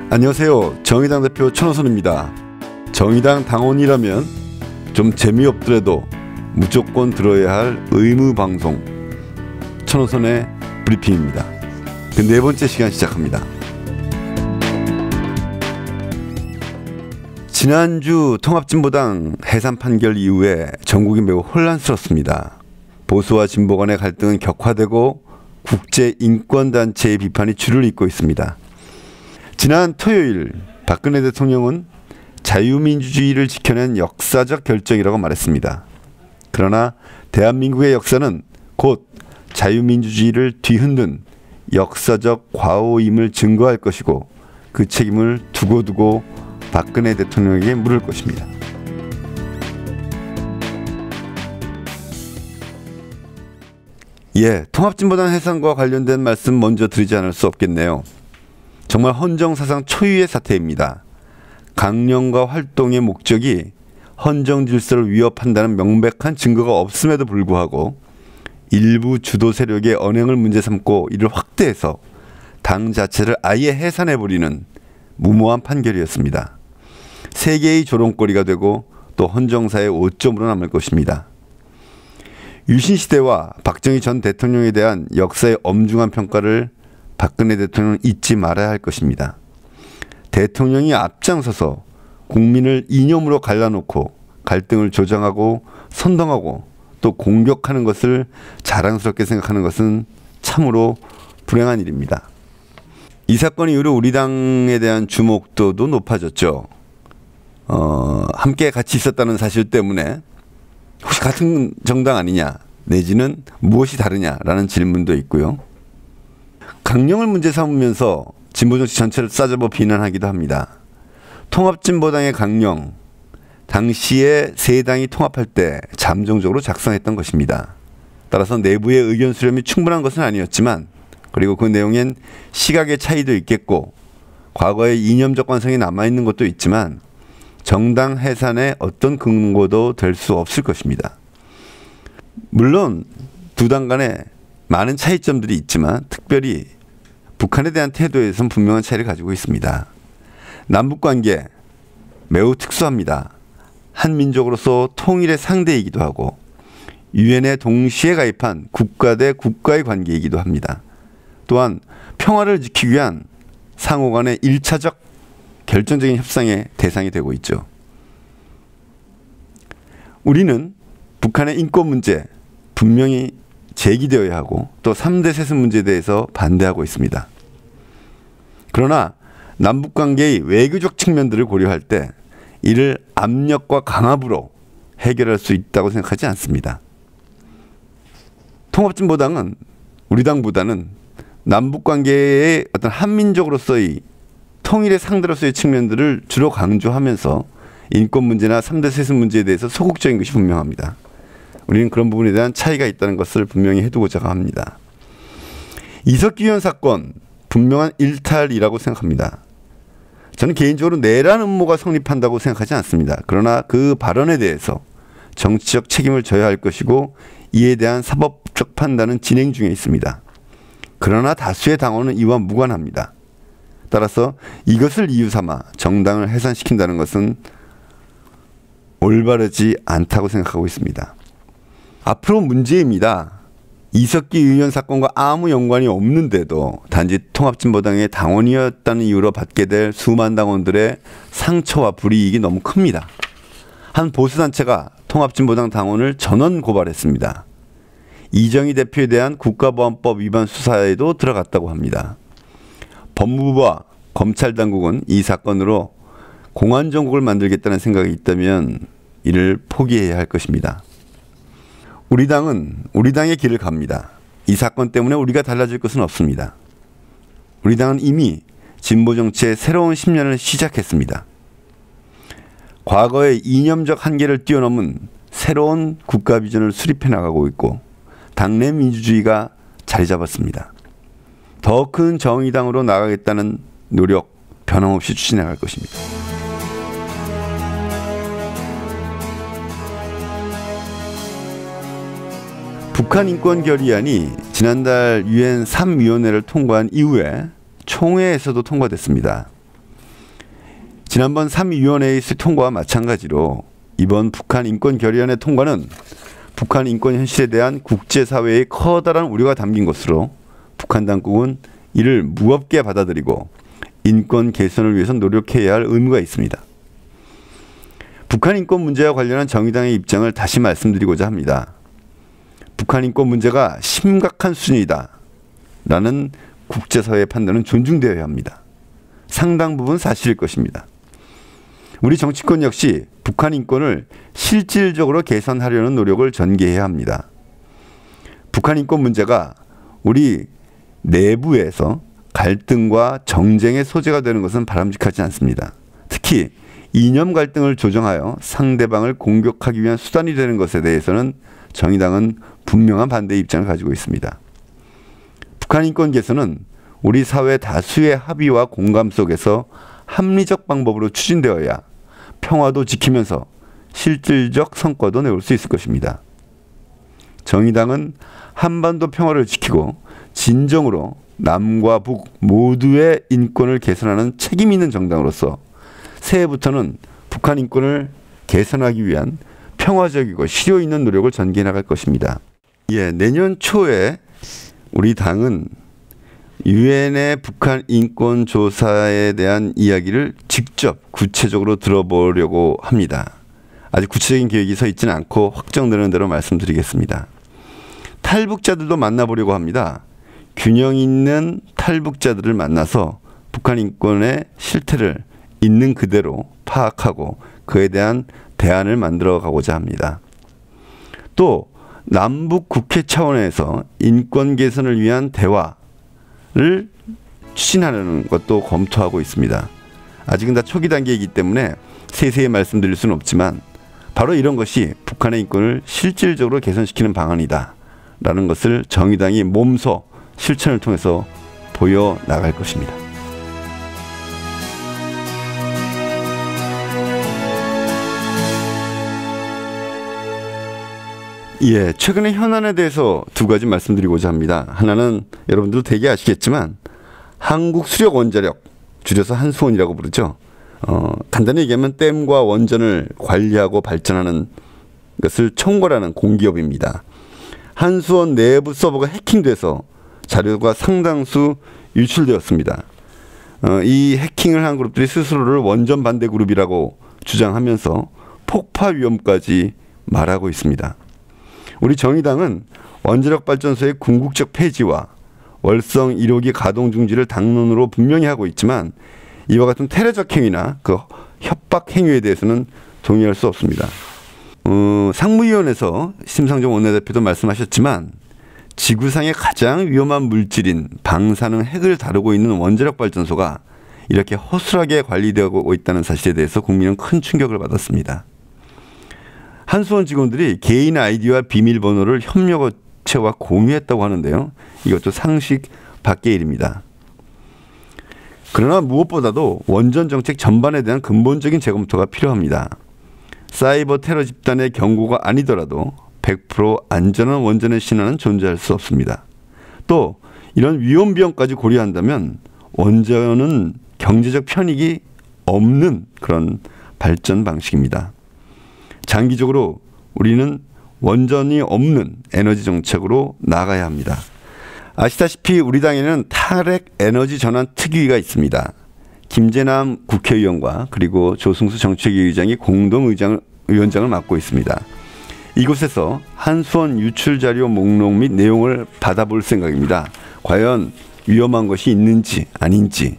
안녕하세요. 정의당 대표 천호선입니다. 정의당 당원이라면 좀 재미없더라도 무조건 들어야 할 의무 방송 천호선의 브리핑입니다. 그 네 번째 시간 시작합니다. 지난주 통합진보당 해산 판결 이후에 전국이 매우 혼란스럽습니다. 보수와 진보 간의 갈등은 격화되고 국제인권단체의 비판이 줄을 잇고 있습니다. 지난 토요일 박근혜 대통령은 자유민주주의를 지켜낸 역사적 결정이라고 말했습니다. 그러나 대한민국의 역사는 곧 자유민주주의를 뒤흔든 역사적 과오임을 증거할 것이고 그 책임을 두고두고 박근혜 대통령에게 물을 것입니다. 통합진보당 해산과 관련된 말씀 먼저 드리지 않을 수 없겠네요. 정말 헌정사상 초유의 사태입니다. 강령과 활동의 목적이 헌정 질서를 위협한다는 명백한 증거가 없음에도 불구하고 일부 주도 세력의 언행을 문제 삼고 이를 확대해서 당 자체를 아예 해산해버리는 무모한 판결이었습니다. 세계의 조롱거리가 되고 또 헌정사의 오점으로 남을 것입니다. 유신시대와 박정희 전 대통령에 대한 역사의 엄중한 평가를 박근혜 대통령은 잊지 말아야 할 것입니다. 대통령이 앞장서서 국민을 이념으로 갈라놓고 갈등을 조장하고 선동하고 또 공격하는 것을 자랑스럽게 생각하는 것은 참으로 불행한 일입니다. 이 사건 이후로 우리 당에 대한 주목도도 높아졌죠. 함께 같이 있었다는 사실 때문에 혹시 같은 정당 아니냐 내지는 무엇이 다르냐라는 질문도 있고요. 강령을 문제 삼으면서 진보정치 전체를 싸잡아 비난하기도 합니다. 통합진보당의 강령, 당시에 세 당이 통합할 때 잠정적으로 작성했던 것입니다. 따라서 내부의 의견 수렴이 충분한 것은 아니었지만 그리고 그 내용엔 시각의 차이도 있겠고 과거의 이념적 관성이 남아있는 것도 있지만 정당 해산의 어떤 근거도 될 수 없을 것입니다. 물론 두 당 간에 많은 차이점들이 있지만 특별히 북한에 대한 태도에선 분명한 차이를 가지고 있습니다. 남북관계 매우 특수합니다. 한 민족으로서 통일의 상대이기도 하고 유엔에 동시에 가입한 국가 대 국가의 관계이기도 합니다. 또한 평화를 지키기 위한 상호 간의 1차적 결정적인 협상의 대상이 되고 있죠. 우리는 북한의 인권 문제 분명히 제기되어야 하고 또 3대 세습 문제에 대해서 반대하고 있습니다. 그러나 남북관계의 외교적 측면들을 고려할 때 이를 압력과 강압으로 해결할 수 있다고 생각하지 않습니다. 통합진보당은 우리 당보다는 남북관계의 어떤 한민족으로서의 통일의 상대로서의 측면들을 주로 강조하면서 인권 문제나 3대 세습 문제에 대해서 소극적인 것이 분명합니다. 우리는 그런 부분에 대한 차이가 있다는 것을 분명히 해두고자 합니다. 이석기 의원 사건 분명한 일탈이라고 생각합니다. 저는 개인적으로 내란 음모가 성립한다고 생각하지 않습니다. 그러나 그 발언에 대해서 정치적 책임을 져야 할 것이고 이에 대한 사법적 판단은 진행 중에 있습니다. 그러나 다수의 당원은 이와 무관합니다. 따라서 이것을 이유 삼아 정당을 해산시킨다는 것은 올바르지 않다고 생각하고 있습니다. 앞으로 문제입니다. 이석기 의원 사건과 아무 연관이 없는데도 단지 통합진보당의 당원이었다는 이유로 받게 될 수만 당원들의 상처와 불이익이 너무 큽니다. 한 보수단체가 통합진보당 당원을 전원 고발했습니다. 이정희 대표에 대한 국가보안법 위반 수사에도 들어갔다고 합니다. 법무부와 검찰당국은 이 사건으로 공안정국을 만들겠다는 생각이 있다면 이를 포기해야 할 것입니다. 우리 당은 우리 당의 길을 갑니다. 이 사건 때문에 우리가 달라질 것은 없습니다. 우리 당은 이미 진보정치의 새로운 10년을 시작했습니다. 과거의 이념적 한계를 뛰어넘은 새로운 국가 비전을 수립해 나가고 있고 당내 민주주의가 자리 잡았습니다. 더 큰 정의당으로 나가겠다는 노력 변함없이 추진해 나갈 것입니다. 북한 인권 결의안이 지난달 유엔 3위원회를 통과한 이후에 총회에서도 통과됐습니다. 지난번 3위원회의 통과와 마찬가지로 이번 북한인권결의안의 통과는 북한 인권 현실에 대한 국제사회의 커다란 우려가 담긴 것으로 북한 당국은 이를 무겁게 받아들이고 인권 개선을 위해서 노력해야 할 의무가 있습니다. 북한 인권 문제와 관련한 정의당의 입장을 다시 말씀드리고자 합니다. 북한 인권 문제가 심각한 수준이다 라는 국제사회의 판단은 존중되어야 합니다. 상당 부분 사실일 것입니다. 우리 정치권 역시 북한 인권을 실질적으로 개선하려는 노력을 전개해야 합니다. 북한 인권 문제가 우리 내부에서 갈등과 정쟁의 소재가 되는 것은 바람직하지 않습니다. 특히 이념 갈등을 조정하여 상대방을 공격하기 위한 수단이 되는 것에 대해서는 정의당은 분명한 반대 입장을 가지고 있습니다. 북한 인권 개선은 우리 사회 다수의 합의와 공감 속에서 합리적 방법으로 추진되어야 평화도 지키면서 실질적 성과도 내올 수 있을 것입니다. 정의당은 한반도 평화를 지키고 진정으로 남과 북 모두의 인권을 개선하는 책임 있는 정당으로서 새해부터는 북한 인권을 개선하기 위한 평화적이고 실효 있는 노력을 전개해 나갈 것입니다. 내년 초에 우리 당은 유엔의 북한 인권 조사에 대한 이야기를 직접 구체적으로 들어보려고 합니다. 아직 구체적인 계획이 서 있지는 않고 확정되는 대로 말씀드리겠습니다. 탈북자들도 만나보려고 합니다. 균형 있는 탈북자들을 만나서 북한 인권의 실태를 있는 그대로 파악하고 그에 대한 대안을 만들어 가고자 합니다. 또 남북 국회 차원에서 인권 개선을 위한 대화를 추진하려는 것도 검토하고 있습니다. 아직은 다 초기 단계이기 때문에 세세히 말씀드릴 수는 없지만 바로 이런 것이 북한의 인권을 실질적으로 개선시키는 방안이다 라는 것을 정의당이 몸소 실천을 통해서 보여나갈 것입니다. 최근의 현안에 대해서 두 가지 말씀드리고자 합니다. 하나는 여러분들도 대개 아시겠지만 한국수력원자력, 줄여서 한수원이라고 부르죠. 간단히 얘기하면 댐과 원전을 관리하고 발전하는 것을 총괄하는 공기업입니다. 한수원 내부 서버가 해킹돼서 자료가 상당수 유출되었습니다. 이 해킹을 한 그룹들이 스스로를 원전 반대 그룹이라고 주장하면서 폭파 위험까지 말하고 있습니다. 우리 정의당은 원자력 발전소의 궁극적 폐지와 월성 1호기 가동 중지를 당론으로 분명히 하고 있지만 이와 같은 테러적 행위나 그 협박 행위에 대해서는 동의할 수 없습니다. 상무위원회에서 심상정 원내대표도 말씀하셨지만 지구상의 가장 위험한 물질인 방사능 핵을 다루고 있는 원자력 발전소가 이렇게 허술하게 관리되고 있다는 사실에 대해서 국민은 큰 충격을 받았습니다. 한수원 직원들이 개인 아이디와 비밀번호를 협력업체와 공유했다고 하는데요. 이것도 상식 밖의 일입니다. 그러나 무엇보다도 원전 정책 전반에 대한 근본적인 재검토가 필요합니다. 사이버 테러 집단의 경고가 아니더라도 100% 안전한 원전의 신화는 존재할 수 없습니다. 또 이런 위험 비용까지 고려한다면 원전은 경제적 편익이 없는 그런 발전 방식입니다. 장기적으로 우리는 원전이 없는 에너지 정책으로 나가야 합니다. 아시다시피 우리 당에는 탈핵 에너지 전환 특위가 있습니다. 김재남 국회의원과 그리고 조승수 정책위의장이 공동 위원장을 맡고 있습니다. 이곳에서 한수원 유출 자료 목록 및 내용을 받아볼 생각입니다. 과연 위험한 것이 있는지 아닌지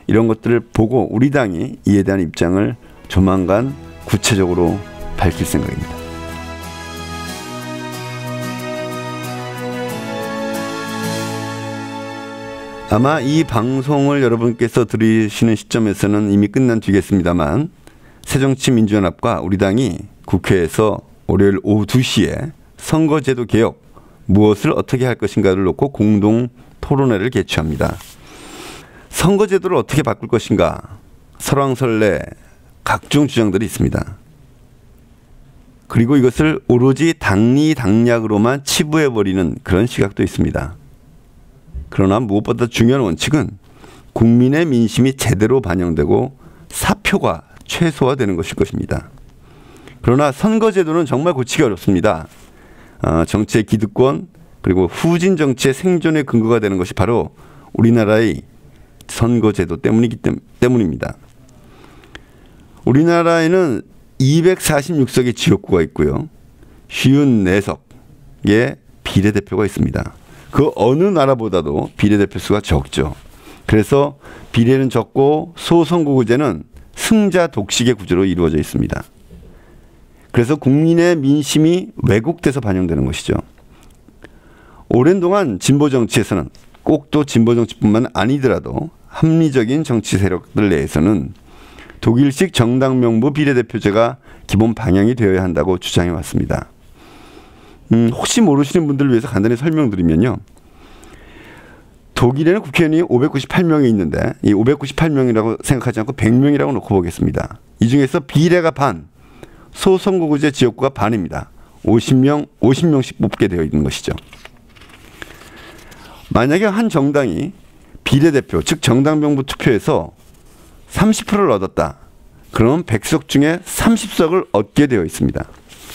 이런 것들을 보고 우리 당이 이에 대한 입장을 조만간 구체적으로 밝힐 생각입니다. 아마 이 방송을 여러분께서 들으시는 시점에서는 이미 끝난 뒤겠습니다만 새정치민주연합과 우리 당이 국회에서 월요일 오후 2시에 선거제도 개혁 무엇을 어떻게 할 것인가를 놓고 공동 토론회를 개최합니다. 선거제도를 어떻게 바꿀 것인가 설왕설래 각종 주장들이 있습니다. 그리고 이것을 오로지 당리당략으로만 치부해버리는 그런 시각도 있습니다. 그러나 무엇보다 중요한 원칙은 국민의 민심이 제대로 반영되고 사표가 최소화되는 것일 것입니다. 그러나 선거제도는 정말 고치기 어렵습니다. 정치의 기득권 그리고 후진 정치의 생존의 근거가 되는 것이 바로 우리나라의 선거제도 때문입니다. 우리나라에는 246석의 지역구가 있고요. 54석의 비례대표가 있습니다. 그 어느 나라보다도 비례대표 수가 적죠. 그래서 비례는 적고 소선거구제는 승자 독식의 구조로 이루어져 있습니다. 그래서 국민의 민심이 왜곡돼서 반영되는 것이죠. 오랜 동안 진보 정치에서는 꼭 또 진보 정치뿐만 아니더라도 합리적인 정치 세력들 내에서는 독일식 정당 명부 비례대표제가 기본 방향이 되어야 한다고 주장해 왔습니다. 혹시 모르시는 분들을 위해서 간단히 설명드리면요. 독일에는 국회의원이 598명이 있는데 이 598명이라고 생각하지 않고 100명이라고 놓고 보겠습니다. 이 중에서 비례가 반, 소선거구제 지역구가 반입니다. 50명씩 뽑게 되어 있는 것이죠. 만약에 한 정당이 비례대표, 즉 정당명부 투표에서 30%를 얻었다. 그러면 100석 중에 30석을 얻게 되어 있습니다.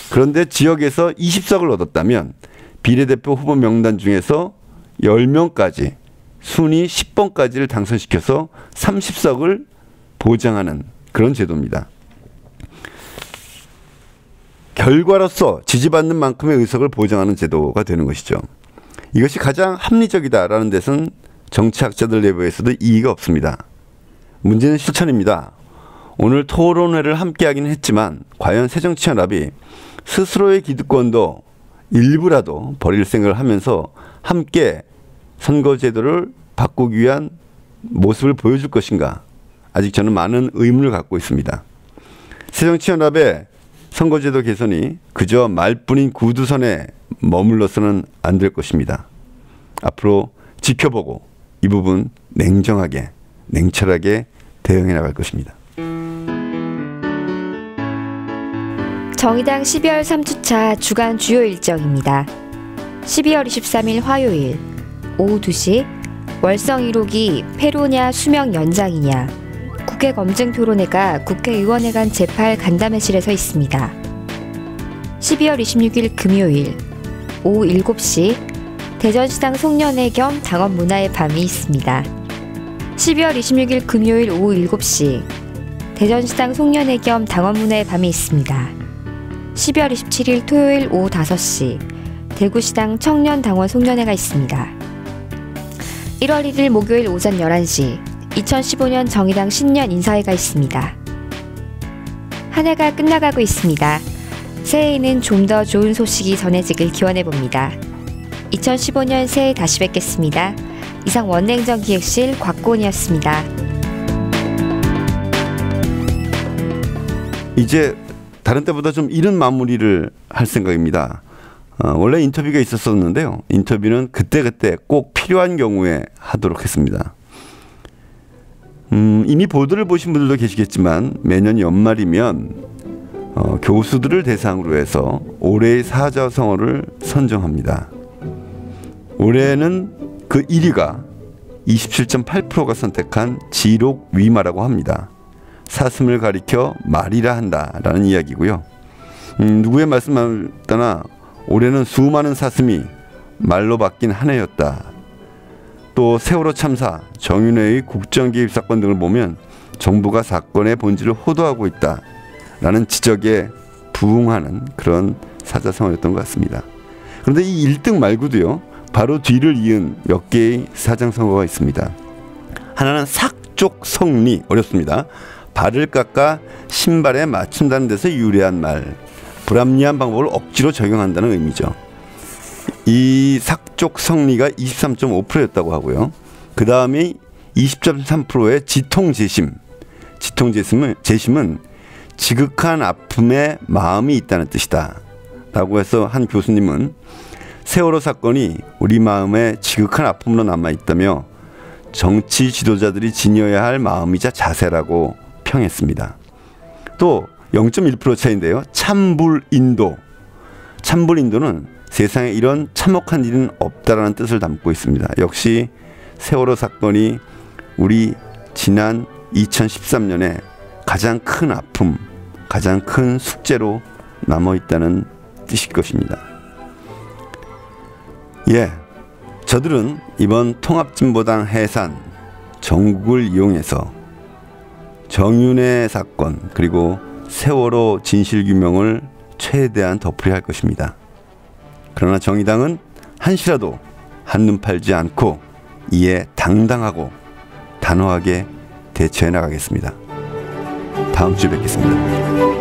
그런데 지역에서 20석을 얻었다면 비례대표 후보 명단 중에서 10명까지 순위 10번까지를 당선시켜서 30석을 보장하는 그런 제도입니다. 결과로서 지지받는 만큼의 의석을 보장하는 제도가 되는 것이죠. 이것이 가장 합리적이다라는 데서는 정치학자들 내부에서도 이의가 없습니다. 문제는 실천입니다. 오늘 토론회를 함께 하긴 했지만 과연 새정치연합이 스스로의 기득권도 일부라도 버릴 생각을 하면서 함께 선거제도를 바꾸기 위한 모습을 보여줄 것인가? 아직 저는 많은 의문을 갖고 있습니다. 새정치연합의 선거제도 개선이 그저 말뿐인 구두선에 머물러서는 안 될 것입니다. 앞으로 지켜보고 이 부분 냉정하게, 냉철하게 대응해 나갈 것입니다. 정의당 12월 3주차 주간 주요 일정입니다. 12월 23일 화요일 오후 2시 월성 1호기 폐로냐 수명 연장이냐 국회 검증 토론회가 국회의원회 간 제8 간담회실에서 있습니다. 12월 26일 금요일 오후 7시 대전시장 송년회 겸 당원 문화의 밤이 있습니다. 12월 26일 금요일 오후 7시 대전시장 송년회 겸 당원 문화의 밤이 있습니다. 12월 27일 토요일 오후 5시 대구시당 청년당원 송년회가 있습니다. 1월 1일 목요일 오전 11시 2015년 정의당 신년 인사회가 있습니다. 한 해가 끝나가고 있습니다. 새해에는 좀 더 좋은 소식이 전해지길 기원해봅니다. 2015년 새해 다시 뵙겠습니다. 이상 원냉정 기획실 곽고은이었습니다. 이제 다른 때보다 좀 이른 마무리를 할 생각입니다. 원래 인터뷰가 있었었는데요. 인터뷰는 그때그때 꼭 필요한 경우에 하도록 했습니다. 이미 보도를 보신 분들도 계시겠지만 매년 연말이면 교수들을 대상으로 해서 올해의 사자성어를 선정합니다. 올해는 그 1위가 27.8%가 선택한 지록위마라고 합니다. 사슴을 가리켜 말이라 한다라는 이야기고요. 누구의 말씀을 떠나 올해는 수많은 사슴이 말로 바뀐 한 해였다. 또 세월호 참사, 정윤회의 국정 개입 사건 등을 보면 정부가 사건의 본질을 호도하고 있다라는 지적에 부응하는 그런 사자성어였던 것 같습니다. 그런데 이 1등 말고도요. 바로 뒤를 이은 몇 개의 사자성어가 있습니다. 하나는 삭족성리, 어렵습니다. 발을 깎아 신발에 맞춘다는 데서 유래한 말, 불합리한 방법을 억지로 적용한다는 의미죠. 이 삭족성리가 23.5%였다고 하고요. 그 다음에 20.3%의 지통재심. 지통재심은 지극한 아픔에 마음이 있다는 뜻이다 라고 해서 한 교수님은 세월호 사건이 우리 마음에 지극한 아픔으로 남아있다며 정치 지도자들이 지녀야 할 마음이자 자세라고 평했습니다. 또 0.1% 차인데요. 참불인도. 참불인도는 세상에 이런 참혹한 일은 없다라는 뜻을 담고 있습니다. 역시 세월호 사건이 우리 지난 2013년에 가장 큰 아픔, 가장 큰 숙제로 남아있다는 뜻일 것입니다. 예, 저들은 이번 통합진보당 해산 전국을 이용해서 정윤회 사건 그리고 세월호 진실규명을 최대한 덮으려 할 것입니다. 그러나 정의당은 한시라도 한눈 팔지 않고 이에 당당하고 단호하게 대처해 나가겠습니다. 다음 주에 뵙겠습니다.